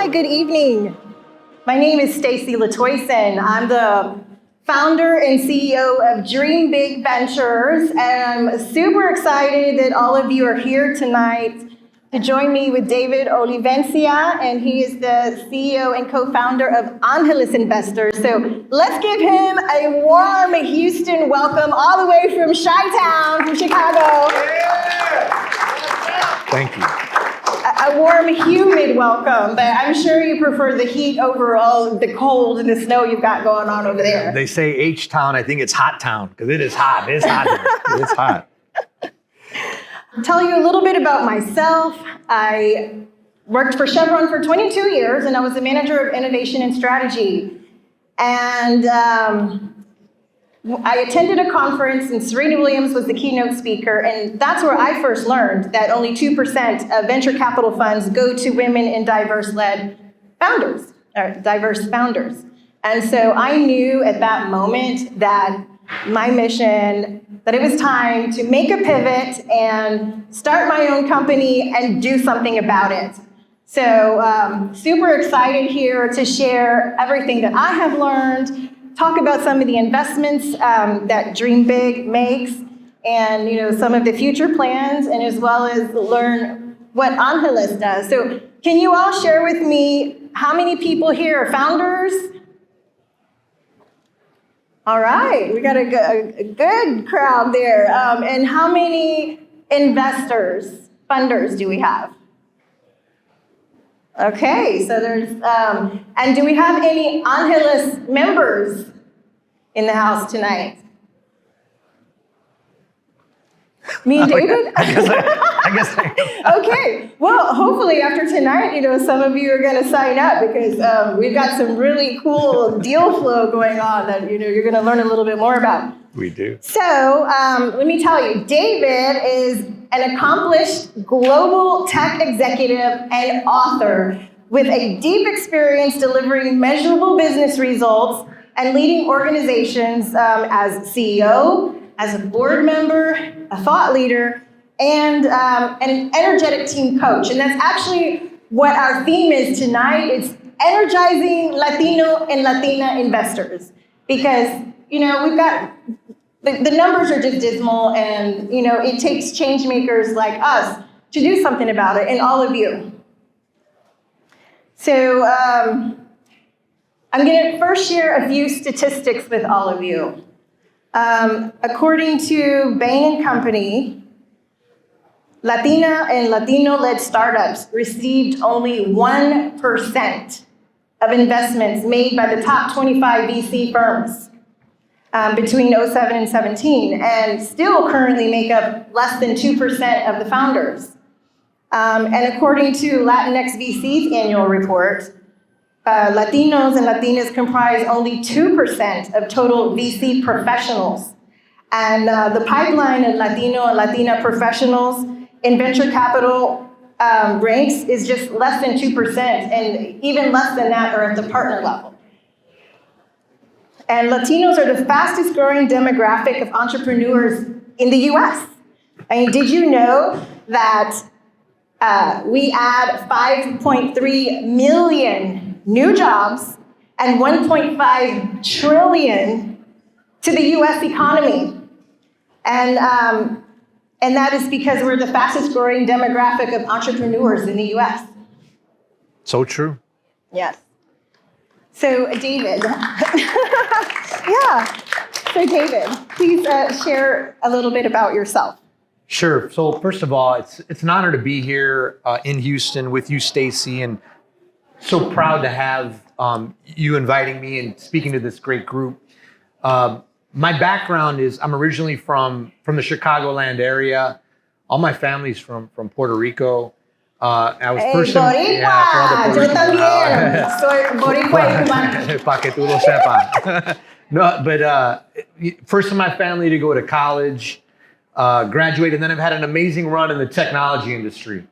Hi, good evening. My name is Stacy Latoyson. I'm the founder and CEO of Dream Big Ventures, and I'm super excited that all of you are here tonight to join me with David Olivencia, and he is the CEO and co-founder of Angeles Investors. So let's give him a warm Houston welcome all the way from Chi-Town, from Chicago. Thank you. A warm, humid welcome, but I'm sure you prefer the heat over all the cold and the snow you've got going on over there. They say H-Town, I think it's Hot Town, because it is hot. It's hot here. It's hot. I'll tell you a little bit about myself. I worked for Chevron for 22 years, and I was the manager of innovation and strategy. And I attended a conference, and Serena Williams was the keynote speaker, and that's where I first learned that only 2% of venture capital funds go to women and diverse-led founders, or diverse founders. And so I knew at that moment that my mission, that it was time to make a pivot and start my own company and do something about it. So super excited here to share everything that I have learned, talk about some of the investments that Dream Big makes, and some of the future plans, and as well as learn what Angeles does. So can you all share with me how many people here are founders? All right, we got a good crowd there. And how many investors, funders do we have? Okay, so there's, and do we have any Angeles members in the house tonight? Me and David? I guess I am. Okay, well, hopefully after tonight, some of you are going to sign up, because we've got some really cool deal flow going on that, you're going to learn a little bit more about. We do. So let me tell you, David is an accomplished global tech executive and author with a deep experience delivering measurable business results and leading organizations as CEO, as a board member, a thought leader, and an energetic team coach. And that's actually what our theme is tonight. It's energizing Latino and Latina investors, because we've got the numbers are just dismal, and it takes change makers like us to do something about it, and all of you. So I'm going to first share a few statistics with all of you. According to Bain & Company, Latina and Latino-led startups received only 1% of investments made by the top 25 VC firms between 2007 and 17, and still currently make up less than 2% of the founders. And according to Latinx VC's annual report, Latinos and Latinas comprise only 2% of total VC professionals. And the pipeline of Latino and Latina professionals in venture capital ranks is just less than 2%, and even less than that are at the partner level. And Latinos are the fastest growing demographic of entrepreneurs in the US. I mean, did you know that we add 5.3 million new jobs and 1.5 trillion to the US economy? And that is because we're the fastest growing demographic of entrepreneurs in the US. So true. Yes. So David, yeah. So David, please share a little bit about yourself. Sure. So first of all, it's an honor to be here in Houston with you, Stacy, and so proud to have you inviting me and speaking to this great group. My background is I'm originally from the Chicagoland area. All my family's from Puerto Rico. I was first Boricua! Yo también soy boricua y cubana. Pa que tú lo sepas. No, but first in my family to go to college, graduated, and then I've had an amazing run in the technology industry.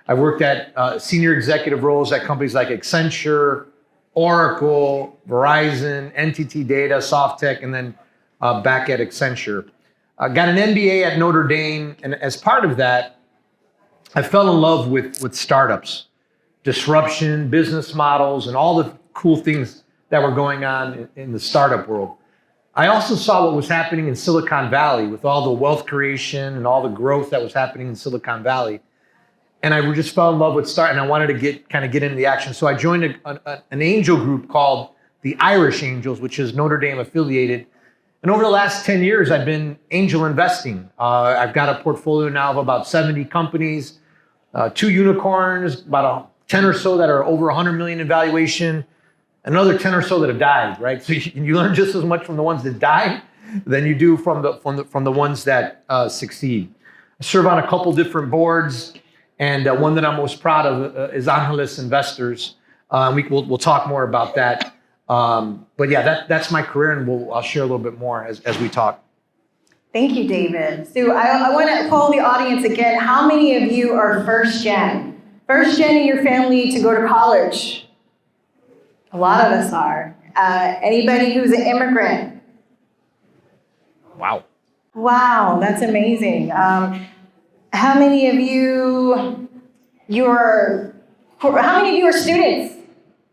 I worked at senior executive roles at companies like Accenture, Oracle, Verizon, NTT Data, SoftTech, and then back at Accenture. Got an MBA at Notre Dame, and as part of that, I fell in love with startups. disruption, business models, and all the cool things that were going on in the startup world. I also saw what was happening in Silicon Valley with all the wealth creation and all the growth that was happening in Silicon Valley. And I just fell in love with and I wanted to get into the action. So I joined an angel group called the Irish Angels, which is Notre Dame affiliated. And over the last 10 years, I've been angel investing. I've got a portfolio now of about 70 companies, 2 unicorns, about 10 or so that are over 100 million in valuation, another 10 or so that have died, right? So you learn just as much from the ones that die than you do from the ones that succeed. I serve on a couple different boards, and one that I'm most proud of is Angeles Investors. We'll talk more about that. But yeah, that's my career, and I'll share a little bit more as we talk. Thank you, David. So I want to poll the audience again. How many of you are first gen? First gen in your family to go to college? A lot of us are. Anybody who's an immigrant? Wow. Wow, that's amazing. How many of you are students?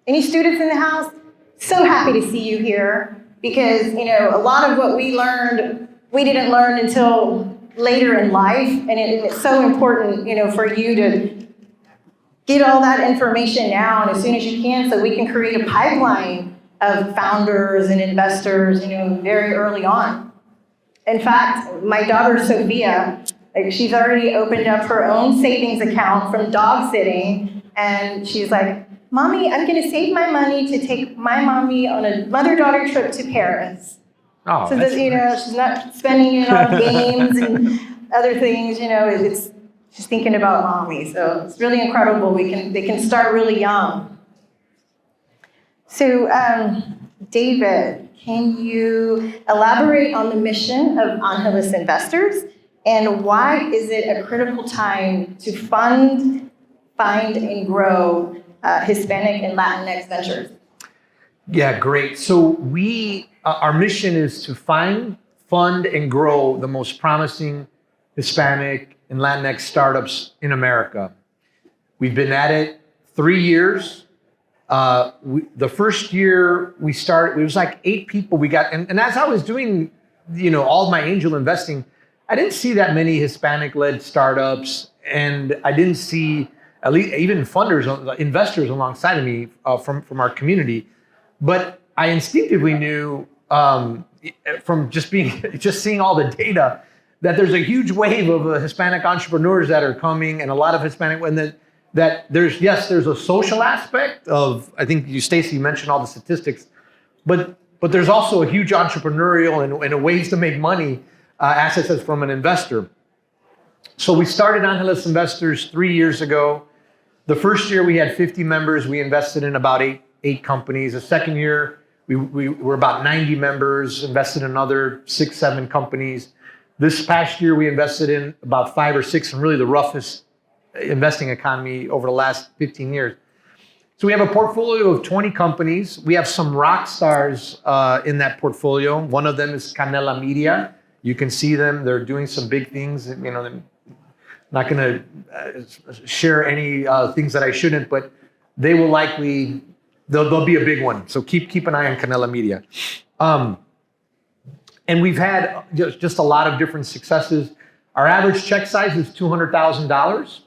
Any students in the house? So happy to see you here because, a lot of what we learned, we didn't learn until later in life. And it's so important, for you to get all that information now and as soon as you can so we can create a pipeline of founders and investors, very early on. In fact, my daughter, Sophia, she's already opened up her own savings account from dog sitting. And she's like, Mommy, I'm going to save my money to take my mommy on a mother-daughter trip to Paris. Oh, so that, nice. She's not spending it on games and other things, she's thinking about mommy. So it's really incredible. They can start really young. So, David, can you elaborate on the mission of Angeles Investors and why is it a critical time to fund, find, and grow Hispanic and Latinx ventures? Yeah, great. So our mission is to find, fund, and grow the most promising Hispanic and Latinx startups in America. We've been at it 3 years. The first year we started, it was like 8 people we got. And as I was doing, all of my angel investing, I didn't see that many Hispanic-led startups. And I didn't see at least even investors alongside of me from our community. But I instinctively knew from just seeing all the data that there's a huge wave of Hispanic entrepreneurs that are coming, and a lot of Hispanic, and that there's a social aspect of, I think Stacy mentioned all the statistics, but there's also a huge entrepreneurial and ways to make money assets from an investor. So we started Angeles Investors 3 years ago. The first year we had 50 members. We invested in about eight companies. The second year we were about 90 members, invested in another 6, 7 companies. This past year we invested in about 5 or 6, and really the roughest investing economy over the last 15 years. So we have a portfolio of 20 companies. We have some rock stars in that portfolio. One of them is Canela Media. You can see them. They're doing some big things. I'm not going to share any things that I shouldn't, but they will likely, they'll be a big one. So keep an eye on Canela Media. And we've had just a lot of different successes. Our average check size is $200,000.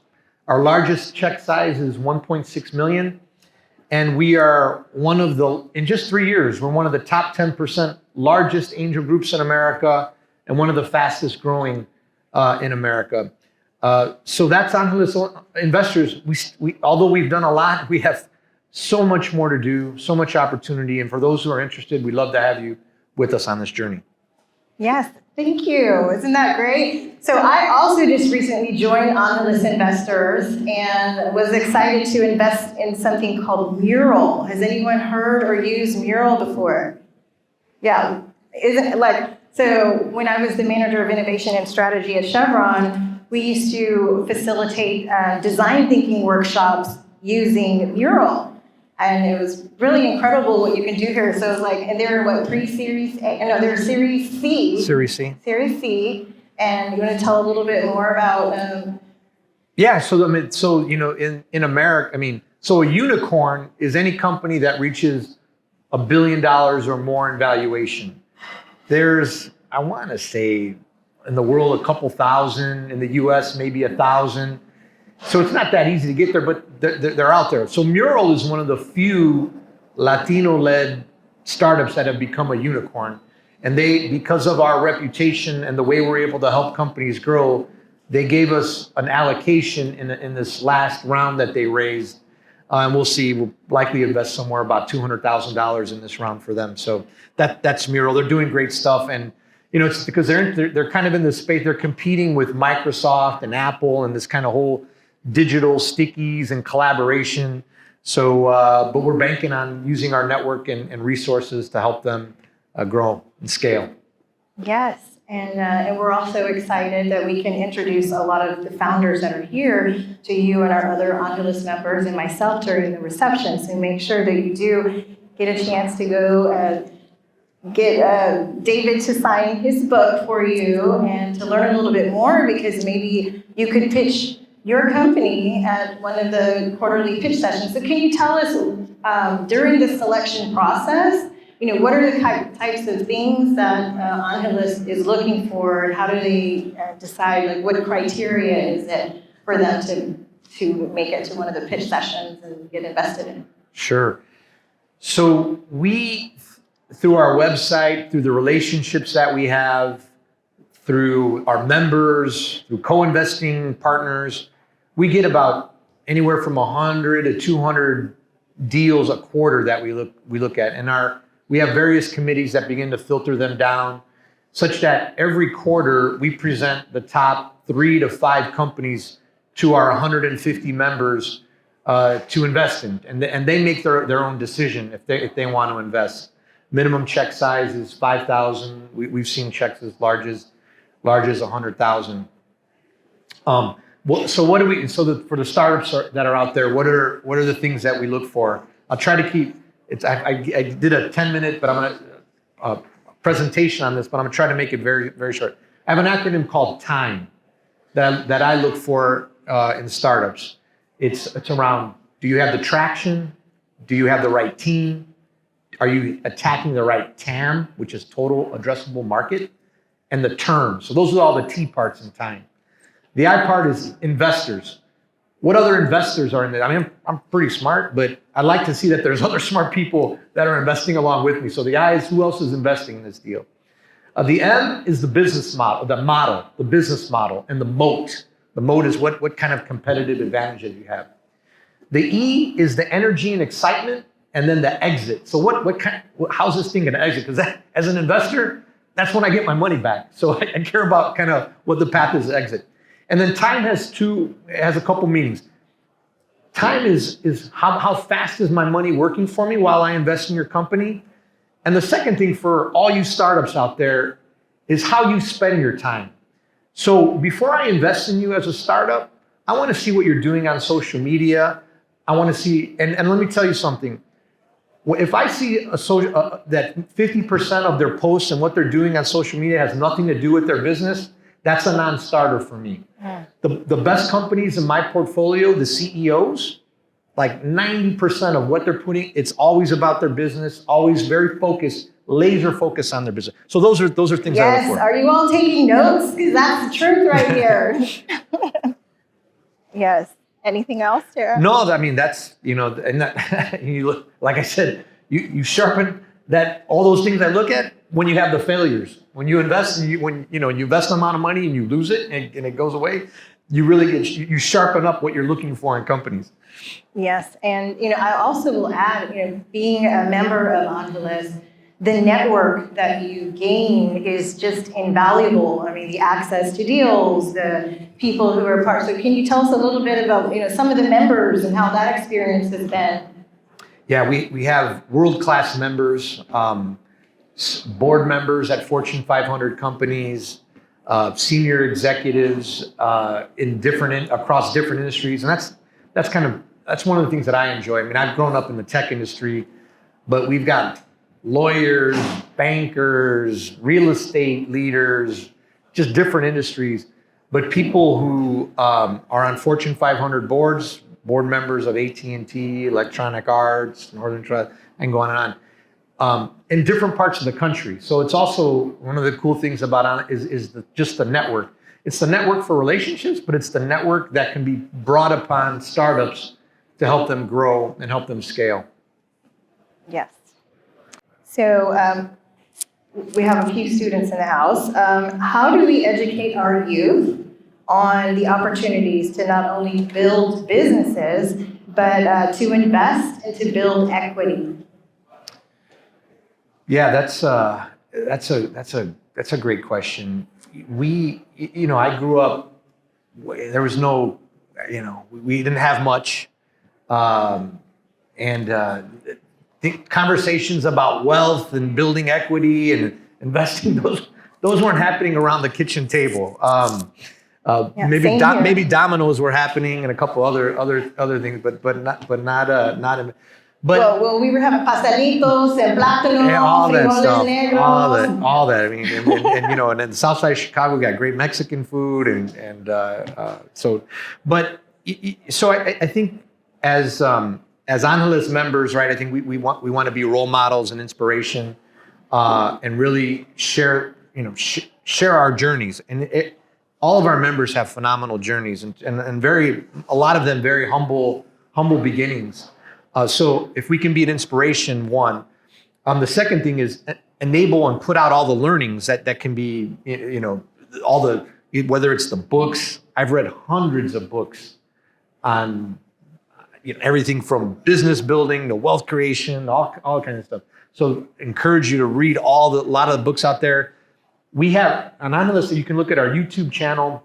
Our largest check size is 1.6 million. And we are in just 3 years, we're one of the top 10% largest angel groups in America and one of the fastest growing in America. So that's Angeles Investors. Although we've done a lot, we have so much more to do, so much opportunity. And for those who are interested, we'd love to have you with us on this journey. Yes, thank you. Isn't that great? So I also just recently joined Angeles Investors and was excited to invest in something called Mural. Has anyone heard or used Mural before? Yeah, so when I was the manager of innovation and strategy at Chevron, we used to facilitate design thinking workshops using Mural. And it was really incredible what you can do here. So and they're pre-Series A? No, they're Series C. Series C. Series C. And you want to tell a little bit more about Yeah, so I mean, so in America, I mean, so a unicorn is any company that reaches $1 billion or more in valuation. There's, I want to say, in the world, a couple thousand. In the U.S., maybe 1,000. So it's not that easy to get there, but they're out there. So Mural is one of the few Latino-led startups that have become a unicorn. And they, because of our reputation and the way we're able to help companies grow, they gave us an allocation in this last round that they raised. And we'll see, we'll likely invest somewhere about $200,000 in this round for them. So that's Mural. They're doing great stuff. And it's because they're kind of in this space. They're competing with Microsoft and Apple and this kind of whole digital stickies and collaboration. So, but we're banking on using our network and resources to help them grow and scale. Yes, and we're also excited that we can introduce a lot of the founders that are here to you and our other Angelus members and myself during the reception. So make sure that you do get a chance to go get David to sign his book for you and to learn a little bit more, because maybe you could pitch your company at one of the quarterly pitch sessions. So can you tell us during the selection process, what are the types of things that Angelus is looking for, and how do they decide, like, what criteria is it for them to make it to one of the pitch sessions and get invested in? Sure. So we, through our website, through the relationships that we have, through our members, through co-investing partners, we get about anywhere from 100 to 200 deals a quarter that we look at. And we have various committees that begin to filter them down, such that every quarter we present the top 3 to 5 companies to our 150 members to invest in. And they make their own decision if they want to invest. Minimum check size is $5,000. We've seen checks as large as $100,000. So what do we? So for the startups that are out there, what are the things that we look for? I'll try to keep. I did a 10-minute, but I'm gonna presentation on this, but I'm gonna try to make it very, very short. I have an acronym called TIME that I look for in startups. It's around: do you have the traction? Do you have the right team? Are you attacking the right TAM, which is total addressable market, and the term? So those are all the T parts in TIME. The I part is investors. What other investors are in it? I mean, I'm pretty smart, but I'd like to see that there's other smart people that are investing along with me. So the I is who else is investing in this deal. The M is the business model, the business model, and the moat. The moat is what kind of competitive advantages you have. The E is the energy and excitement, and then the exit. So how's this thing going to exit? Because as an investor, that's when I get my money back. So I care about kind of what the path is to exit. And then time has a couple meanings. Time is how fast is my money working for me while I invest in your company? And the second thing for all you startups out there is how you spend your time. So before I invest in you as a startup, I want to see what you're doing on social media. I want to see, and let me tell you something. If I see that 50% of their posts and what they're doing on social media has nothing to do with their business, that's a non-starter for me. Yeah. The best companies in my portfolio, the CEOs, like 90% of what they're putting, it's always about their business, always very focused, laser focused on their business. So those are things I look for. Yes, are you all taking notes? Because that's the truth right here. Yes. Anything else, Tara? No, I mean, that's, and that, you look, like I said, you sharpen that, all those things I look at when you have the failures. When you invest and you invest an amount of money and you lose it and it goes away, you really you sharpen up what you're looking for in companies. Yes, and I also will add, being a member of Angelus, the network that you gain is just invaluable. I mean, the access to deals, the people who are part. So can you tell us a little bit about some of the members and how that experience has been? Yeah, we have world-class members, board members at Fortune 500 companies, senior executives across different industries, and that's one of the things that I enjoy. I mean, I've grown up in the tech industry, but we've got lawyers, bankers, real estate leaders, just different industries. but people who are on Fortune 500 boards, board members of AT&T, Electronic Arts, Northern Trust, and going on, in different parts of the country. So it's also one of the cool things about it is just the network. It's the network for relationships, but it's the network that can be brought upon startups to help them grow and help them scale. Yes. So we have a few students in the house. How do we educate our youth on the opportunities to not only build businesses, but to invest and to build equity? Yeah, that's a great question. I grew up. There was no, we didn't have much, conversations about wealth and building equity and investing, those weren't happening around the kitchen table. Maybe dominoes were happening and a couple other things, but not. Well, we were having pastelitos and plátanos and all that and stuff, negros. all that. I mean, and then the South Side of Chicago got great Mexican food, so I think as Angeles members, right? I think we want to be role models and inspiration, and really share our journeys. And all of our members have phenomenal journeys, and a lot of them very humble beginnings. So if we can be an inspiration, one. The second thing is enable and put out all the learnings that can be, whether it's the books. I've read hundreds of books on everything from business building to wealth creation, all kinds of stuff. So encourage you to read a lot of the books out there. We have on Angeles, you can look at our YouTube channel.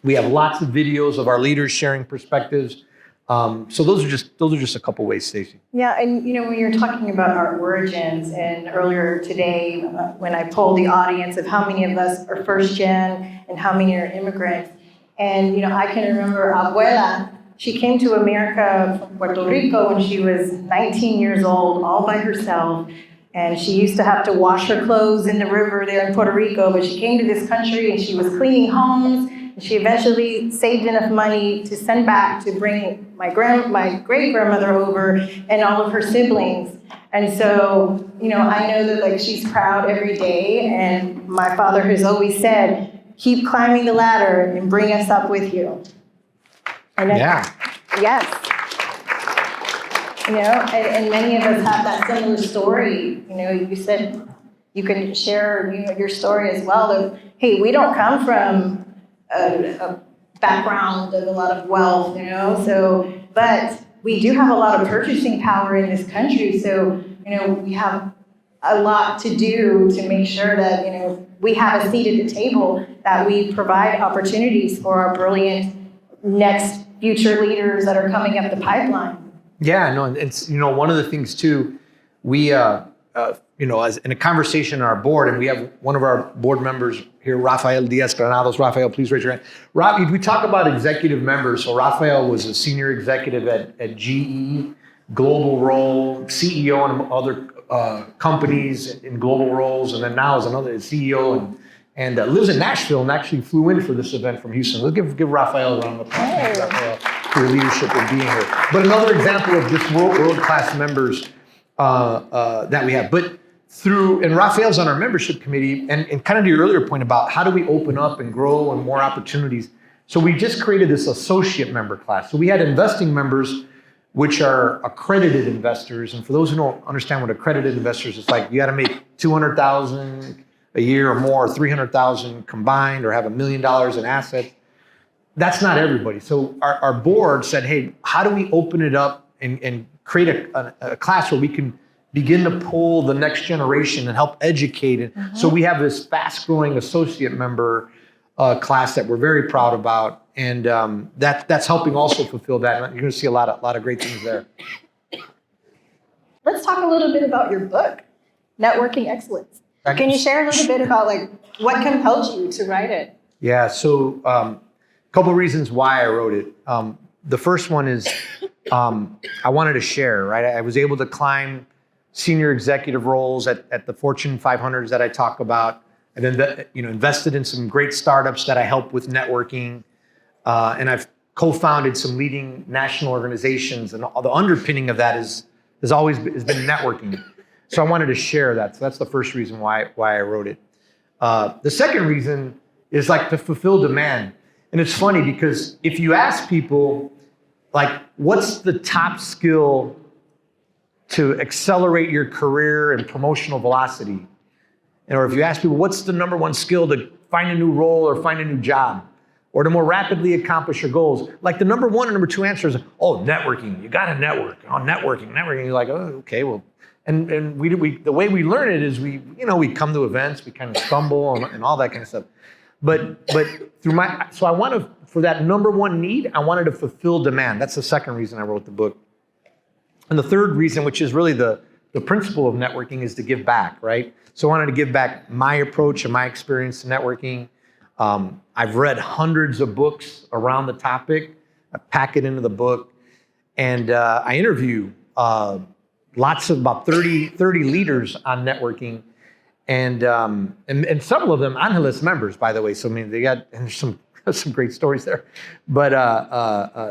We have lots of videos of our leaders sharing perspectives. So those are just a couple ways, Stacey. Yeah, and when you're talking about our origins, and earlier today when I polled the audience of how many of us are first gen and how many are immigrants, and I can remember Abuela. She came to America from Puerto Rico when she was 19 years old, all by herself, and she used to have to wash her clothes in the river there in Puerto Rico. But she came to this country and she was cleaning homes. She eventually saved enough money to send back to bring my great-grandmother over and all of her siblings. And so, I know that she's proud every day. And my father has always said, keep climbing the ladder and bring us up with you. And yeah. Yes. And many of us have that similar story. You said you can share your story as well of, hey, we don't come from a background of a lot of wealth, but we do have a lot of purchasing power in this country. So, we have a lot to do to make sure that, we have a seat at the table, that we provide opportunities for our brilliant next future leaders that are coming up the pipeline. Yeah, no, it's, one of the things too, we, as in a conversation in our board, and we have one of our board members here, Rafael Diaz Granados. Rafael, please raise your hand. We talk about executive members. So Rafael was a senior executive at GE, global role, CEO in other companies in global roles, and then now is another CEO and lives in Nashville and actually flew in for this event from Houston. Let's give Rafael a round of applause. Thank you, Rafael, for your leadership and being here. But another example of just world-class members that we have. But and Rafael's on our membership committee, and kind of to your earlier point about how do we open up and grow and more opportunities. So we just created this associate member class. So we had investing members, which are accredited investors. And for those who don't understand what accredited investors, it's like you got to make $200,000 a year or more, or $300,000 combined, or have $1 million in assets. That's not everybody. So our board said, hey, how do we open it up and create a class where we can begin to pull the next generation and help educate it. Mm-hmm. So we have this fast-growing associate member class that we're very proud about, and that's helping also fulfill that. You're going to see a lot of great things there. Let's talk a little bit about your book, Networking Excellence. Can you share a little bit about what compelled you to write it? Yeah, so a couple reasons why I wrote it. The first one is I wanted to share, right? I was able to climb senior executive roles at the Fortune 500s that I talk about. I've invested in some great startups that I help with networking, and I've co-founded some leading national organizations, and the underpinning of that has been networking. So I wanted to share that. So that's the first reason why I wrote it. The second reason is like to fulfill demand. And it's funny because if you ask people, like, what's the top skill to accelerate your career and promotional velocity? Or if you ask people, what's the number one skill to find a new role or find a new job? Or to more rapidly accomplish your goals? Like the number one and number two answers, oh, networking. You got to network. Oh, networking. You're like, oh, okay, well. And we the way we learn it is we come to events, we kind of stumble and all that kind of stuff. But for that number one need, I wanted to fulfill demand. That's the second reason I wrote the book. And the third reason, which is really the principle of networking, is to give back, right? So I wanted to give back my approach and my experience to networking. I've read hundreds of books around the topic. I pack it into the book. And I interview about 30 leaders on networking. And several of them Angeles members, by the way. So I mean, there's some great stories there. But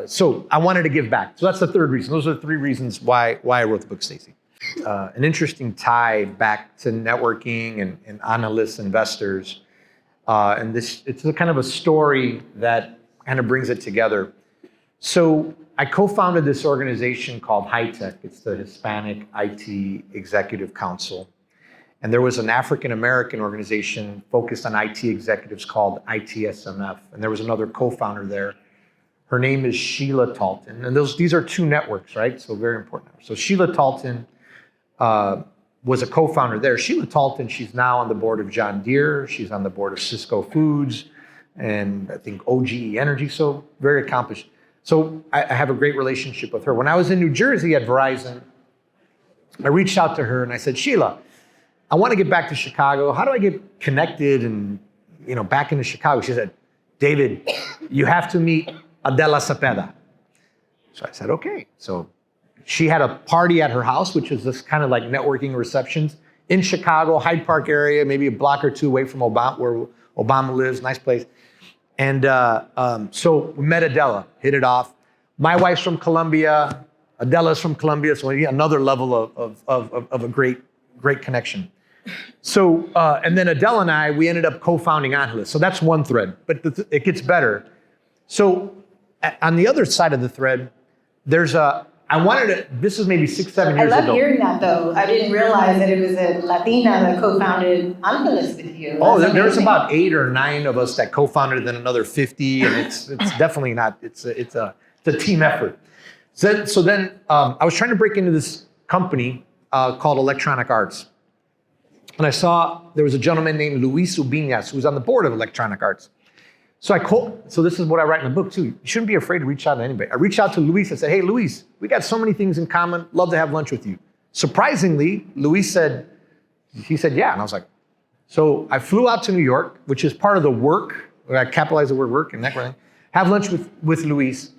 so I wanted to give back. So that's the third reason. Those are the three reasons why I wrote the book, Stacy. An interesting tie back to networking and Angeles investors. And it's a kind of a story that kind of brings it together. So I co-founded this organization called HITECH. It's the Hispanic IT Executive Council. And there was an African-American organization focused on IT executives called ITSMF. And there was another co-founder there. Her name is Sheila Talton. And these are two networks, right? So very important. So Sheila Talton was a co-founder there. Sheila Talton, she's now on the board of John Deere. She's on the board of Cisco Foods and I think OGE Energy. So very accomplished. So I have a great relationship with her. When I was in New Jersey at Verizon, I reached out to her and I said, Sheila, I want to get back to Chicago. How do I get connected and back into Chicago? She said, David, you have to meet Adela Cepeda. So I said, okay. So she had a party at her house, which was this kind of like networking receptions in Chicago, Hyde Park area, maybe a block or two away from Obama, where Obama lives, nice place. And so we met Adela, hit it off. My wife's from Colombia, Adela's from Colombia, so another level of a great connection. So, and then Adela and I, we ended up co-founding Angeles. So that's one thread, but it gets better. So on the other side of the thread, this is maybe 6-7 years ago. I love hearing that though. I didn't realize that it was a Latina that co-founded Angeles with you. There's about 8 or 9 of us that co-founded, then another 50, and it's definitely not, it's a team effort. So then I was trying to break into this company called Electronic Arts. And I saw there was a gentleman named Luis Ubiñas who was on the board of Electronic Arts. So this is what I write in the book too. You shouldn't be afraid to reach out to anybody. I reached out to Luis. I said, hey, Luis, we got so many things in common. Love to have lunch with you. Surprisingly, Luis said, yeah. And I was like, so I flew out to New York, which is part of the work. I capitalize the word work and that kind of thing. Have lunch with Luis.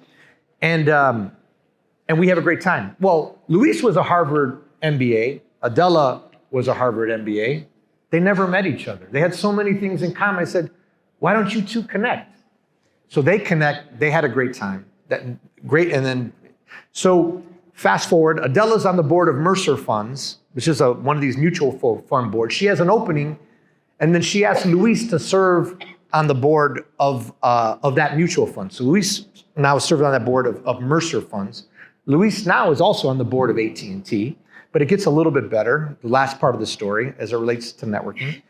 And we have a great time. Well, Luis was a Harvard MBA. Adela was a Harvard MBA. They never met each other. They had so many things in common. I said, why don't you two connect? So they connect. They had a great time. So fast forward, Adela's on the board of Mercer Funds, which is one of these mutual fund boards. She has an opening, and then she asked Luis to serve on the board of that mutual fund. So Luis now is serving on that board of Mercer Funds. Luis now is also on the board of AT&T, but it gets a little bit better, the last part of the story, as it relates to networking.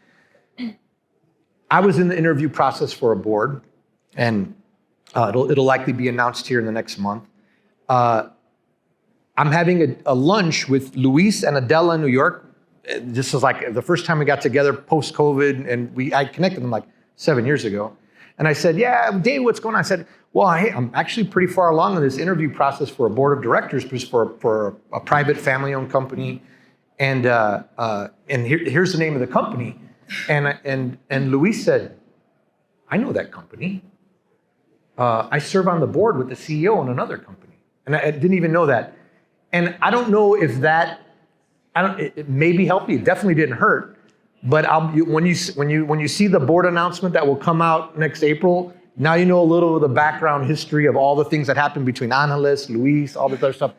I was in the interview process for a board, and it'll likely be announced here in the next month. I'm having a lunch with Luis and Adela in New York. This is like the first time we got together post-COVID, and I connected them like 7 years ago. And I said, yeah, Dave, what's going on? I said, well, hey, I'm actually pretty far along in this interview process for a board of directors for a private family-owned company. And here's the name of the company. And Luis said, I know that company. I serve on the board with the CEO in another company. And I didn't even know that. And I don't know if it maybe helped me. It definitely didn't hurt. But when you see the board announcement that will come out next April, now you know a little of the background history of all the things that happened between Angeles, Luis, all this other stuff.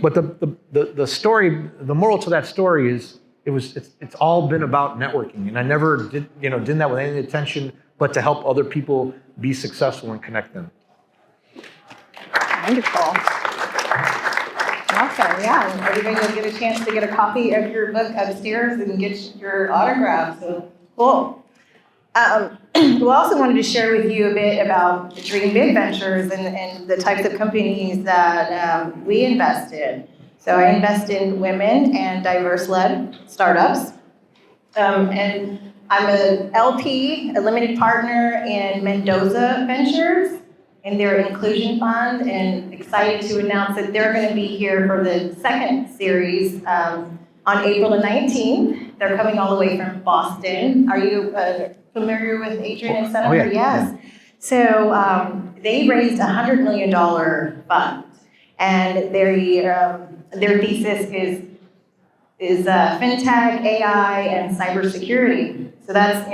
But the story, the moral to that story is it's all been about networking, and I never did that with any intention but to help other people be successful and connect them. Wonderful. Awesome. Yeah, and everybody will get a chance to get a copy of your book upstairs and get your autograph. So cool. We also wanted to share with you a bit about Dream Big Ventures and the types of companies that we invest in. So I invest in women and diverse-led startups. And I'm an LP, a limited partner in Mendoza Ventures in their inclusion fund, and excited to announce that they're going to be here for the second series on April the 19th. They're coming all the way from Boston. Are you familiar with Adrian and Senator? Oh, yeah. Yes. So they raised a $100 million fund, and their thesis is fintech, AI, and cybersecurity. So that's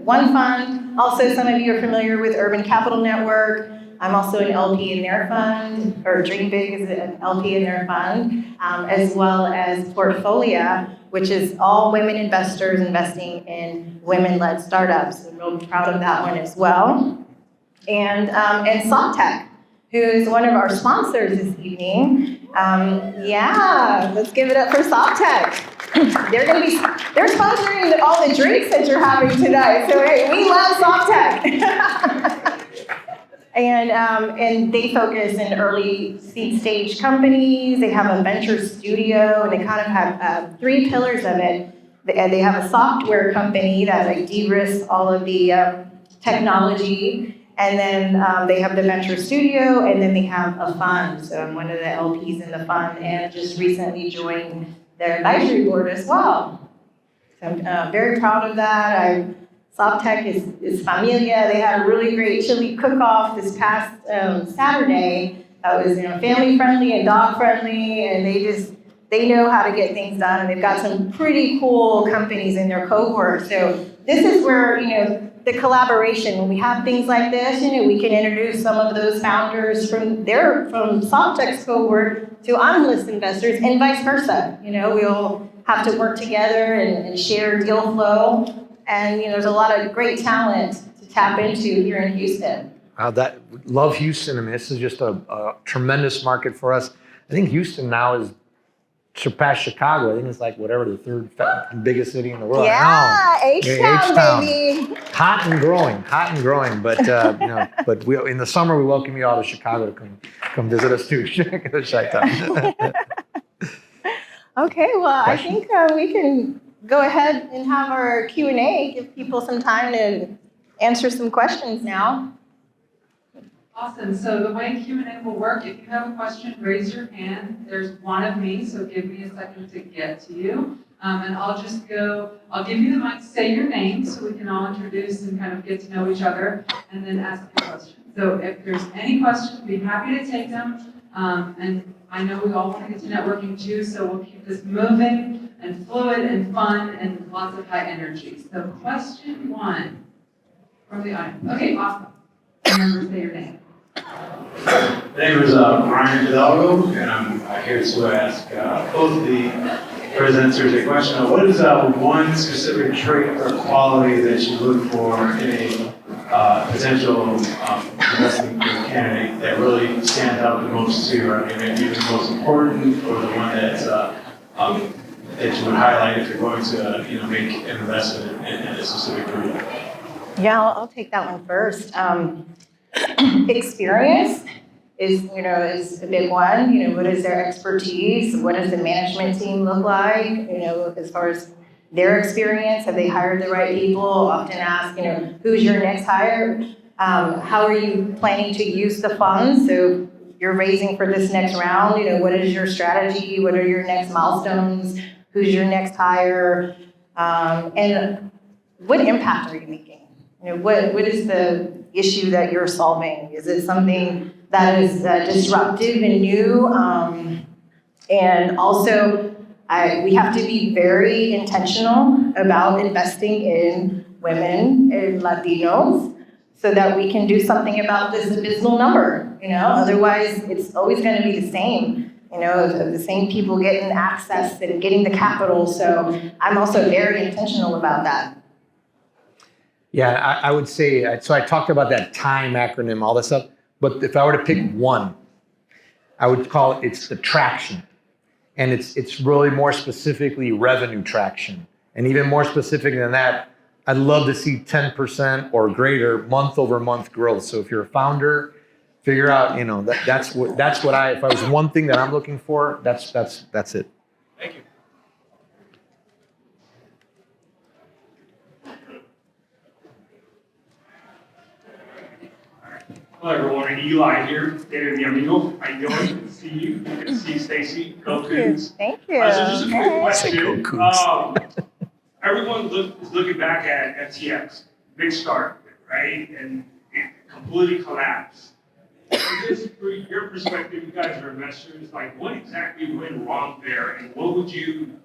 one fund. Also, some of you are familiar with Urban Capital Network. I'm also an LP in their fund, or Dream Big is an LP in their fund, as well as Portfolia, which is all women investors investing in women-led startups. I'm real proud of that one as well. And Softtech, who's one of our sponsors this evening. Let's give it up for Softtech. They're sponsoring all the drinks that you're having tonight. So hey, we love Softtech. And they focus in early seed stage companies. They have a venture studio, and they kind of have three pillars of it. They have a software company that de-risks all of the technology, and then they have the venture studio, and then they have a fund. So I'm one of the LPs in the fund, and just recently joined their advisory board as well. So I'm very proud of that. Softtech is familia. They had a really great chili cook-off this past Saturday. That was family friendly and dog friendly, and they know how to get things done, and they've got some pretty cool companies in their cohort. So this is where the collaboration. When we have things like this, we can introduce some of those founders from Softtech's cohort to Angeles investors, and vice versa. We'll have to work together and share deal flow. And there's a lot of great talent to tap into here in Houston. Love Houston. I mean, this is just a tremendous market for us. I think Houston now has surpassed Chicago. I think it's like the third biggest city in the world. Yeah, H-Town, baby. Hot and growing. But but we in the summer we welcome you all to Chicago to come visit us too. Okay, well, I think we can go ahead and have our Q&A, give people some time to answer some questions now. Awesome. So the way Q&A will work, if you have a question, raise your hand. There's one of me, so give me a second to get to you. And I'll give you the mic, say your name so we can all introduce and kind of get to know each other, and then ask a question. So if there's any questions, be happy to take them. And I know we all want to get to networking too, so we'll keep this moving and fluid and fun and lots of high energy. So question one from the audience. Okay, awesome. Remember, say your name. My name is Ryan Hidalgo, and I'm here to ask both the presenters a question of what is one specific trait or quality that you look for in a potential investment candidate that really stands out the most to you, or maybe the most important, or the one that's that you would highlight if you're going to make an investment in a specific group? Yeah, I'll take that one first. Experience is a big one. What is their expertise? What does the management team look like? As far as their experience, have they hired the right people? Often ask, who's your next hire? How are you planning to use the funds? So you're raising for this next round. What is your strategy? What are your next milestones? Who's your next hire? And what impact are you making? What is the issue that you're solving? Is it something that is disruptive and new? And also, We have to be very intentional about investing in women and Latinos so that we can do something about this abysmal number, Otherwise, it's always going to be the same, of the same people getting access and getting the capital. So I'm also very intentional about that. Yeah, I would say, so I talked about that TIME acronym, all this stuff, but if I were to pick one, I would call it's the traction. And it's really more specifically revenue traction. And even more specific than that, I'd love to see 10% or greater month over month growth. So if you're a founder, figure out, that's what if I was one thing that I'm looking for, that's it. Thank you. Hello everyone, Eli here, David the Amigo. How you doing? Good to see you. Good to see you, Stacy. Go Cougs. Thank you. So just a quick question. Go Cougs. Everyone is looking back at FTX, big start, right? And it completely collapsed. Just for your perspective, you guys are investors, like what exactly went wrong there and what would you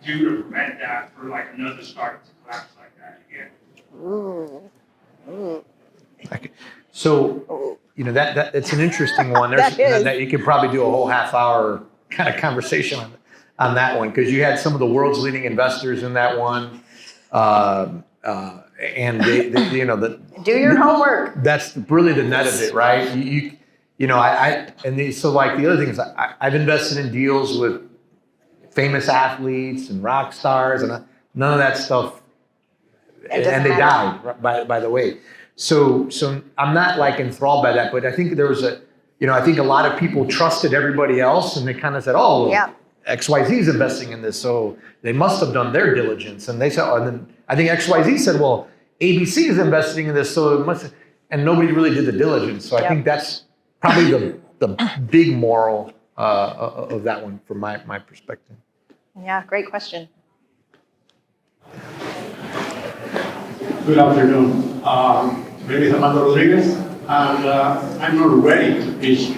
do to prevent that for like another startup to collapse like that again? So, that's an interesting one. That is. That you could probably do a whole half hour kind of conversation on that one, because you had some of the world's leading investors in that one. And they Do your homework. that's really the net of it, right? So like the other thing is I've invested in deals with famous athletes and rock stars, and none of that stuff, It doesn't and they matter. died, by the way. So I'm not like enthralled by that, but I think there was I think a lot of people trusted everybody else, and they kind of said, oh, Yeah. XYZ is investing in this, so they must have done their diligence. And they said, and then I think XYZ said, well, ABC is investing in this, so it must, and nobody really did the diligence. So I think that's probably the big moral of that one from my perspective. Yeah, great question. Good afternoon. My name is Armando Rodriguez, and I'm not ready to pitch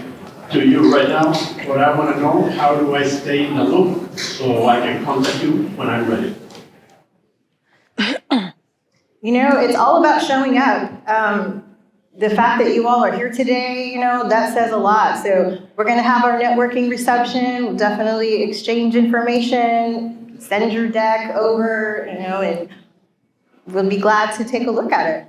to you right now, but I want to know how do I stay in the loop so I can contact you when I'm ready. It's all about showing up. The fact that you all are here today, that says a lot. So we're going to have our networking reception. We'll definitely exchange information, send your deck over, and we'll be glad to take a look at it.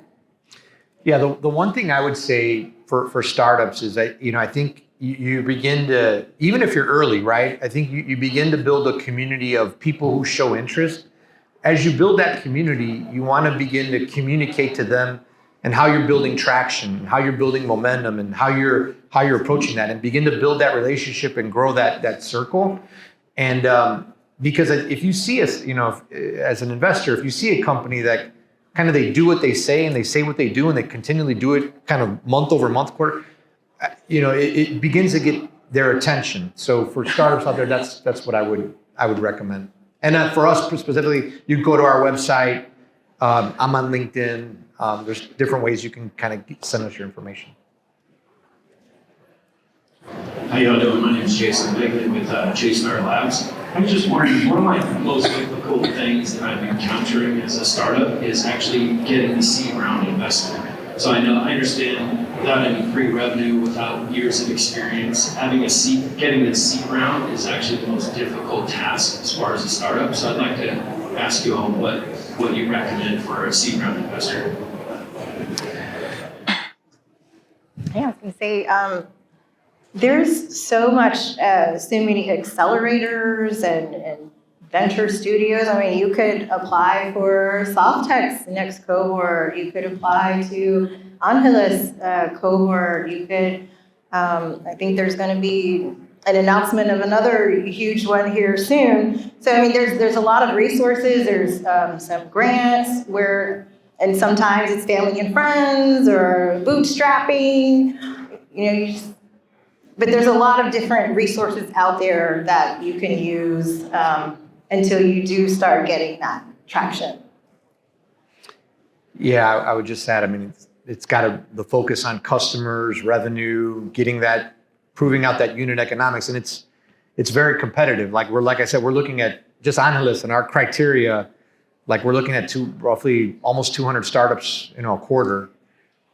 Yeah, the one thing I would say for startups is that, I think you begin to, even if you're early, right? I think you begin to build a community of people who show interest. As you build that community, you want to begin to communicate to them and how you're building traction, how you're building momentum, and how you're approaching that, and begin to build that relationship and grow that circle. And because if you see us, as an investor, if you see a company that kind of they do what they say and they say what they do and they continually do it kind of month over month, quarter, it begins to get their attention. So for startups out there, that's what I would recommend. And for us specifically, you go to our website. I'm on LinkedIn. There's different ways you can kind of send us your information. How y'all doing? My name is Jason Bigley with Chase Star Labs. I'm just wondering, one of my most difficult things that I'm encountering as a startup is actually getting the seed round investment. So I understand without any pre-revenue, without years of experience, getting a seed round is actually the most difficult task as far as a startup. So I'd like to ask you all what you recommend for a seed round investor. Yeah, I was going to say, there's so many accelerators and venture studios. I mean, you could apply for Softtech's next cohort. You could apply to Angeles cohort. You could, I think there's going to be an announcement of another huge one here soon. So, I mean, there's a lot of resources. There's some grants and sometimes it's family and friends or bootstrapping, but there's a lot of different resources out there that you can use until you do start getting that traction. Yeah, I would just add, I mean, it's got the focus on customers, revenue, proving out that unit economics. And it's very competitive. Like I said, we're looking at just Angeles and our criteria. Like we're looking at roughly almost 200 startups, a quarter,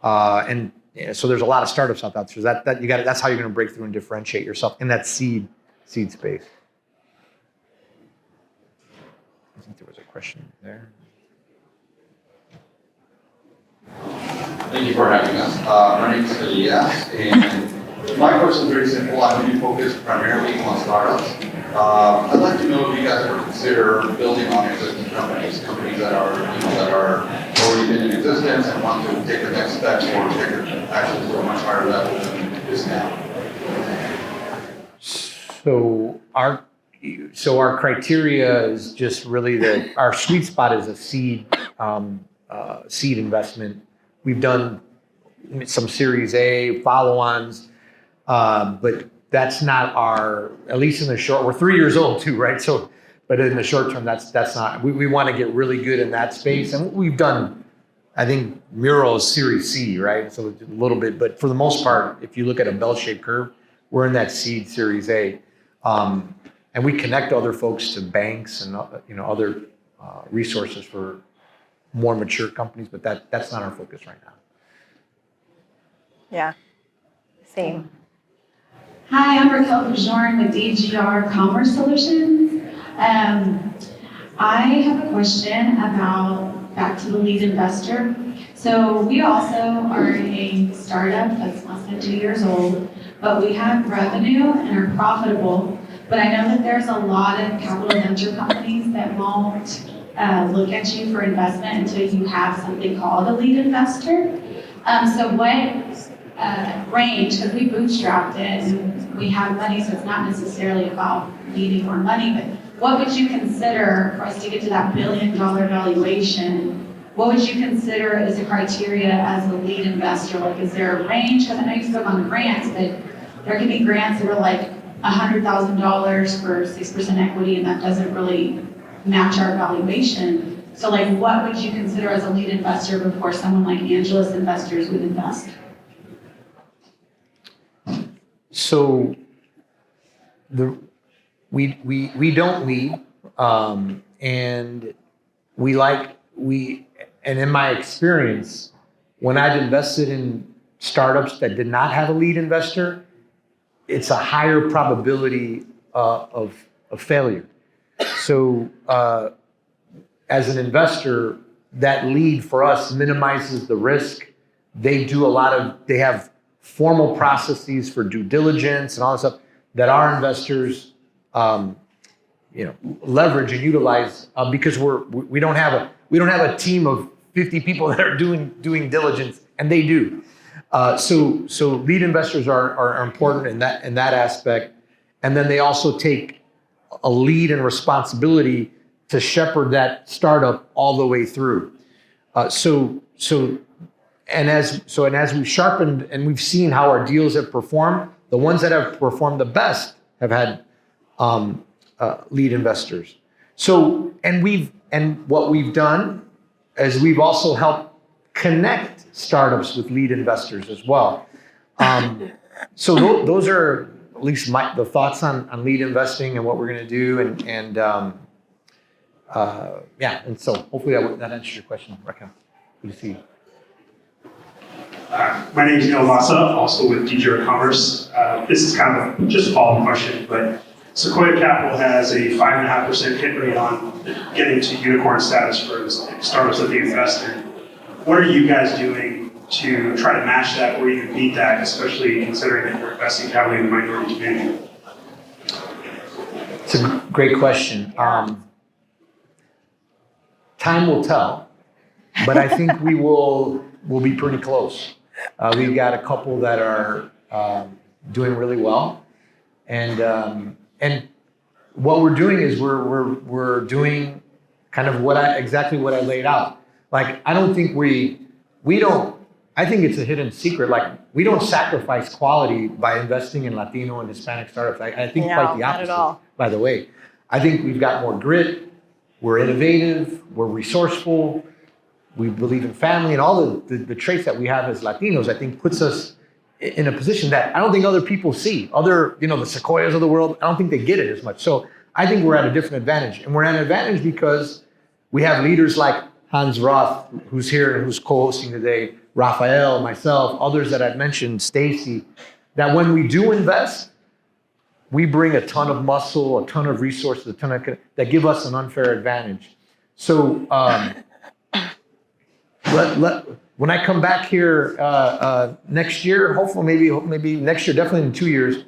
and so there's a lot of startups out there. So that's how you're going to break through and differentiate yourself in that seed space. I think there was a question there. Thank you for having us. My name is Elias, and my question is very simple. I know you focus primarily on startups. I'd like to know if you guys ever consider building on existing companies that are already been in existence and want to take the next step or take it actually to a much higher level than it is now. So our criteria is just really that our sweet spot is a seed investment. We've done some Series A follow-ons, but that's not at least in the short. We're 3 years old too, right? So, but in the short term, that's not. We want to get really good in that space, and we've done. I think Mural is Series C, right? So a little bit, but for the most part, if you look at a bell-shaped curve, we're in that seed Series A. And we connect other folks to banks and other resources for more mature companies, but that's not our focus right now. Yeah, same. Hi, I'm Raquel Bajorn with DGR Commerce Solutions. I have a question about back to the lead investor. So we also are a startup that's less than 2 years old, but we have revenue and are profitable. But I know that there's a lot of capital venture companies that won't look at you for investment until you have something called a lead investor. So what range, because we bootstrapped it and we have money, so it's not necessarily about needing more money, but what would you consider for us to get to that $1 billion valuation? What would you consider as a criteria as a lead investor? Like, is there a range? Because I know you spoke on grants, but there can be grants that are like $100,000 for 6% equity, and that doesn't really match our valuation. So like, what would you consider as a lead investor before someone like Angelus Investors would invest? So we don't lead, and and in my experience, when I've invested in startups that did not have a lead investor, it's a higher probability of failure. So as an investor, that lead for us minimizes the risk. They have formal processes for due diligence and all that stuff that our investors leverage and utilize because we don't have a team of 50 people that are doing diligence, and they do. So lead investors are important in that aspect, and then they also take a lead and responsibility to shepherd that startup all the way through. As we've sharpened and we've seen how our deals have performed, the ones that have performed the best have had lead investors. And what we've done is we've also helped connect startups with lead investors as well. So those are at least the thoughts on lead investing and what we're going to do. And so hopefully that answers your question, Raquel. Good to see you. My name is Neil Massa, also with DGR Commerce. This is kind of just a follow-up question, but Sequoia Capital has a 5.5% hit rate on getting to unicorn status for the startups that they invest in. What are you guys doing to try to match that or even beat that, especially considering that you're investing heavily in the minority community? It's a great question. Time will tell, but I think we'll be pretty close. We've got a couple that are doing really well, and what we're doing is we're doing kind of exactly what I laid out. Like, I don't think I think it's a hidden secret. Like, we don't sacrifice quality by investing in Latino and Hispanic startups. I think quite the opposite, not at all. by the way. I think we've got more grit, we're innovative, we're resourceful, we believe in family, and all the traits that we have as Latinos, I think puts us in a position that I don't think other people see. Other, the Sequoias of the world, I don't think they get it as much. So I think we're at a different advantage. And we're at an advantage because we have leaders like Hans Roth, who's here and who's co-hosting today, Raphael, myself, others that I've mentioned, Stacy, that when we do invest, we bring a ton of muscle, a ton of resources, that give us an unfair advantage. So when I come back here next year, hopefully maybe next year, definitely in 2 years,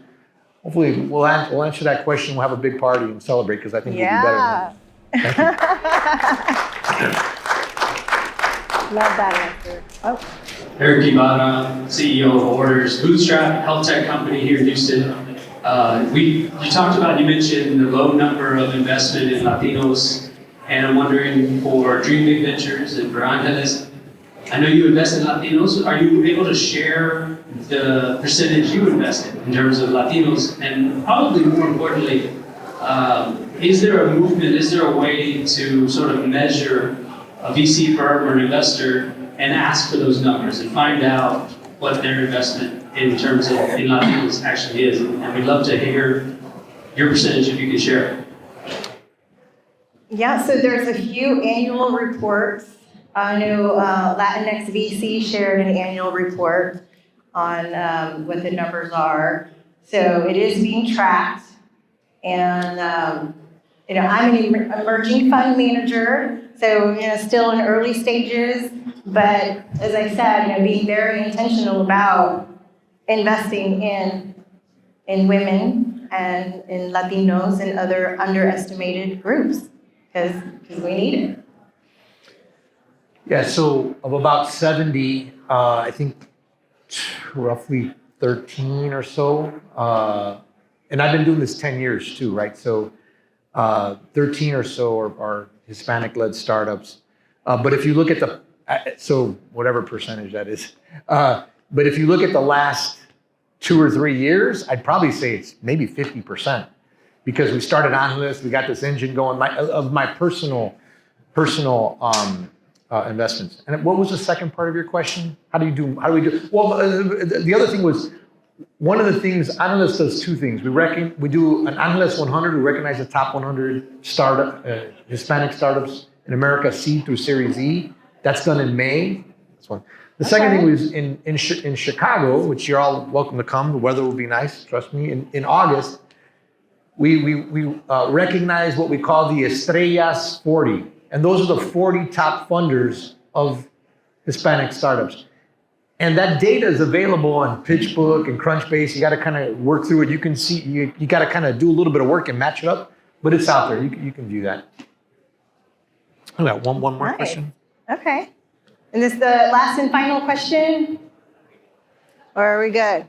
hopefully we'll answer that question. We'll have a big party and celebrate because I think we'll be better. Thank you. Love that answer. Oh. Eric Ibarra, CEO of Orders, bootstrap health tech company here in Houston. You mentioned the low number of investment in Latinos, and I'm wondering for Dream Big Ventures and for Angeles, I know you invest in Latinos. Are you able to share the percentage you invested in terms of Latinos? And probably more importantly, is there a movement, is there a way to sort of measure a VC firm or an investor and ask for those numbers and find out what their investment in terms of in Latinos actually is? And we'd love to hear your percentage if you could share. Yeah, so there's a few annual reports. I know Latinx VC shared an annual report on what the numbers are. So it is being tracked. And, I'm an emerging fund manager, so, still in early stages. But as I said, being very intentional about investing in women and in Latinos and other underestimated groups, because we need it. Yeah, so of about 70, I think roughly 13 or so, and I've been doing this 10 years too, right? So 13 or so are Hispanic-led startups. But if you look at so whatever percentage that is, but if you look at the last 2 or 3 years, I'd probably say it's maybe 50%, because we started Angeles, we got this engine going of my personal investments. And what was the second part of your question? How do we do? Well, the other thing was, one of the things, Angeles does two things. We do an Angeles 100, we recognize the top 100 Hispanic startups in America, seed through Series E. That's done in May. That's one. The second thing was in Chicago, which you're all welcome to come. The weather will be nice, trust me. In August, we recognize what we call the Estrellas 40. And those are the 40 top funders of Hispanic startups. And that data is available on PitchBook and Crunchbase. You got to kind of work through it. You can see, you got to kind of do a little bit of work and match it up, but it's out there. You can view that. I got one more question. Okay. And this is the last and final question? Or are we good?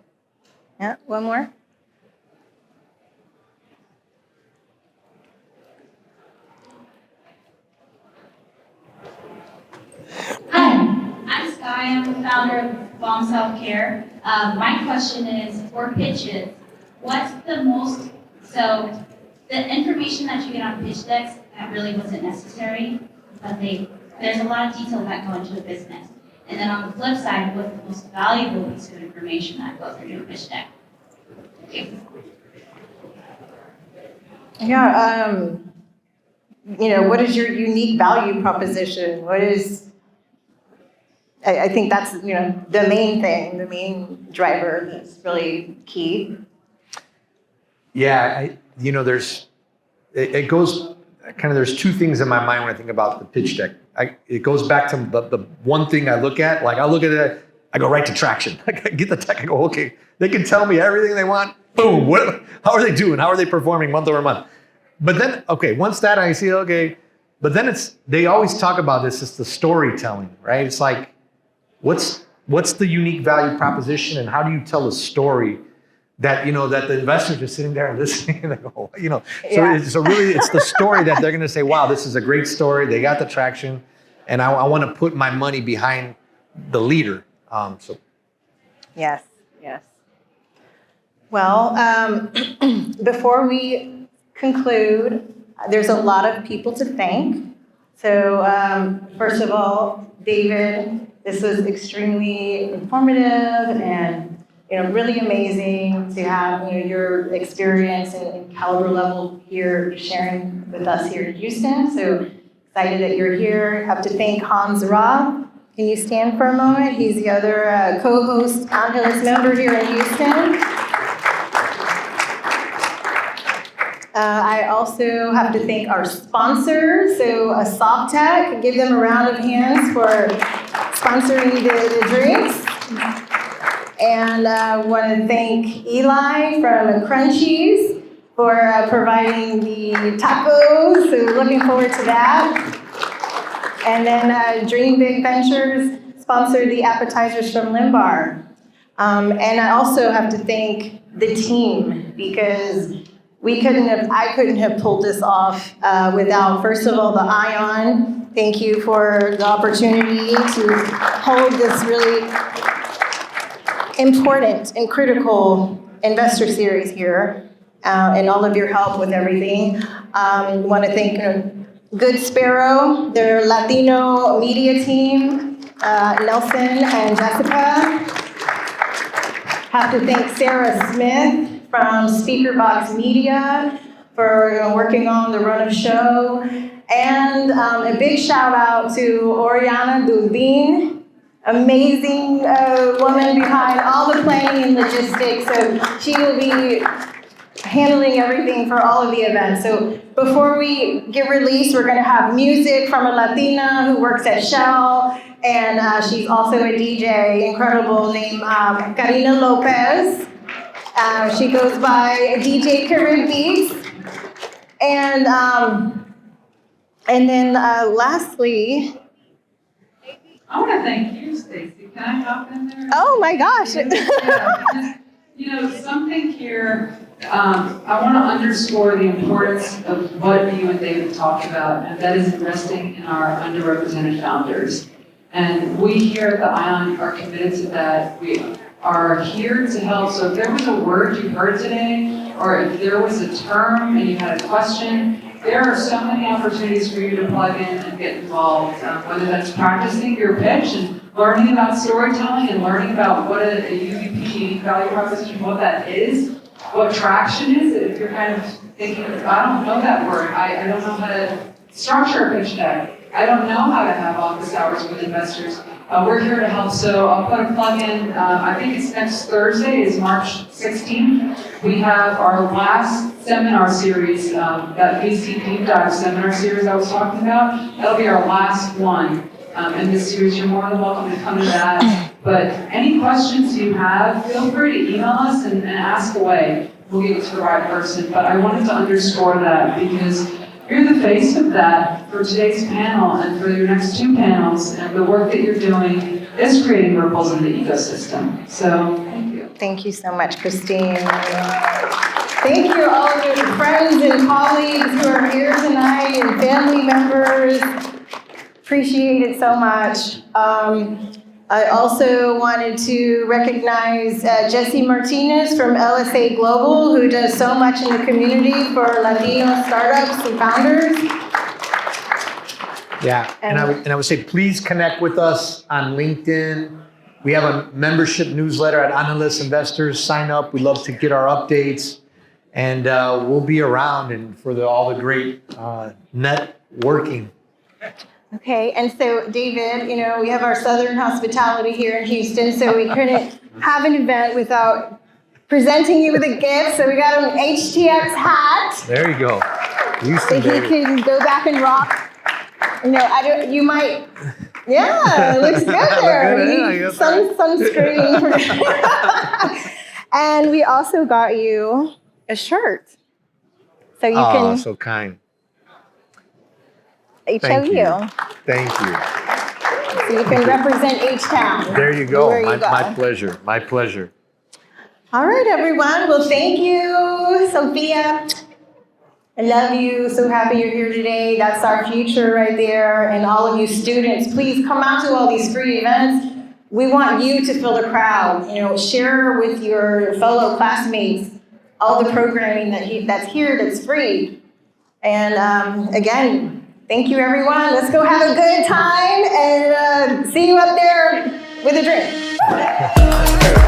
Yeah, one more? Hi, I'm Sky. I'm the founder of Bomb Self Care. My question is for pitches. What's the information that you get on pitch decks that really wasn't necessary, but there's a lot of detail that go into a business. And then on the flip side, what's the most valuable piece of information that goes into a pitch deck? Thank you. Yeah, what is your unique value proposition? I think that's, the main thing, the main driver that's really key. Yeah, there's two things in my mind when I think about the pitch deck. It goes back to the one thing I look at, I look at it, I go right to traction. I get the tech, I go, okay, they can tell me everything they want, boom, how are they doing? How are they performing month over month? But then, okay, once that I see, okay, but then they always talk about this, it's the storytelling, right? It's like, what's the unique value proposition and how do you tell a story that, that the investors are sitting there and listening and they go, so really it's the story that they're going to say, wow, this is a great story. They got the traction and I want to put my money behind the leader. Yes. Well, before we conclude, there's a lot of people to thank. So first of all, David, this was extremely informative and really amazing to have, your experience and caliber level here sharing with us here in Houston. So excited that you're here. Have to thank Hans Ra. Can you stand for a moment? He's the other co-host Angeles member here in Houston. I also have to thank our sponsors, so Softtech. Give them a round of hands for sponsoring the drinks. And I want to thank Eli from Crunchies for providing the tacos, so looking forward to that. And then Dream Big Ventures sponsored the appetizers from Limbar. And I also have to thank the team, because I couldn't have pulled this off without, first of all, the ION. Thank you for the opportunity to hold this really important and critical investor series here, and all of your help with everything. I want to thank Good Sparrow, their Latino media team, Nelson and Jessica. Have to thank Sarah Smith from Speakerbox Media for working on the run of show. And a big shout out to Oriana Dubin, amazing woman behind all the planning and logistics. So she will be handling everything for all of the events. So before we get released, we're gonna have music from a Latina who works at Shell, and she's also a DJ, incredible, named Karina Lopez. She goes by DJ Carib Beats. And then lastly, I want to thank you, Stacy. Can I hop in there? Oh my gosh. Something here, I want to underscore the importance of what you and David talked about, and that is investing in our underrepresented founders. And we here at the ION are committed to that. We are here to help. So if there was a word you heard today, or if there was a term and you had a question, there are so many opportunities for you to plug in and get involved, whether that's practicing your pitch and learning about storytelling and learning about what a UVP, unique value proposition, what that is, what traction is. If you're kind of thinking, I don't know that word, I don't know how to structure a pitch deck, I don't know how to have office hours with investors. We're here to help, so I'll put a plug in. I think it's next Thursday, is March 16th. We have our last seminar series, that VC Deep Dive seminar series I was talking about. That'll be our last one in this series. You're more than welcome to come to that. But any questions you have, feel free to email us and ask away. We'll get it to the right person. But I wanted to underscore that because you're the face of that for today's panel and for your next two panels, and the work that you're doing is creating ripples in the ecosystem. So, thank you. Thank you so much, Christine. Thank you all of your friends and colleagues who are here tonight and family members. Appreciate it so much. I also wanted to recognize Jesse Martinez from LSA Global, who does so much in the community for Latino startups and founders. Yeah, and I would say please connect with us on LinkedIn. We have a membership newsletter at Analyst Investors. Sign up. We love to get our updates, and we'll be around and for all the great networking. Okay, and so David, we have our Southern hospitality here in Houston, so we couldn't have an event without presenting you with a gift. So we got an HTX hat. There you go. So he can go back and rock. You might, yeah, it looks good there. Sunscreen. And we also got you a shirt. So you can. So kind. HOU. Thank you. So you can represent H-Town. There you go. You go. My pleasure. My pleasure. All right, everyone. Well, thank you, Sophia. I love you. So happy you're here today. That's our future right there. And all of you students, please come out to all these free events. We want you to fill the crowd. Share with your fellow classmates all the programming that's here that's free. And again, thank you, everyone. Let's go have a good time and see you up there with a drink.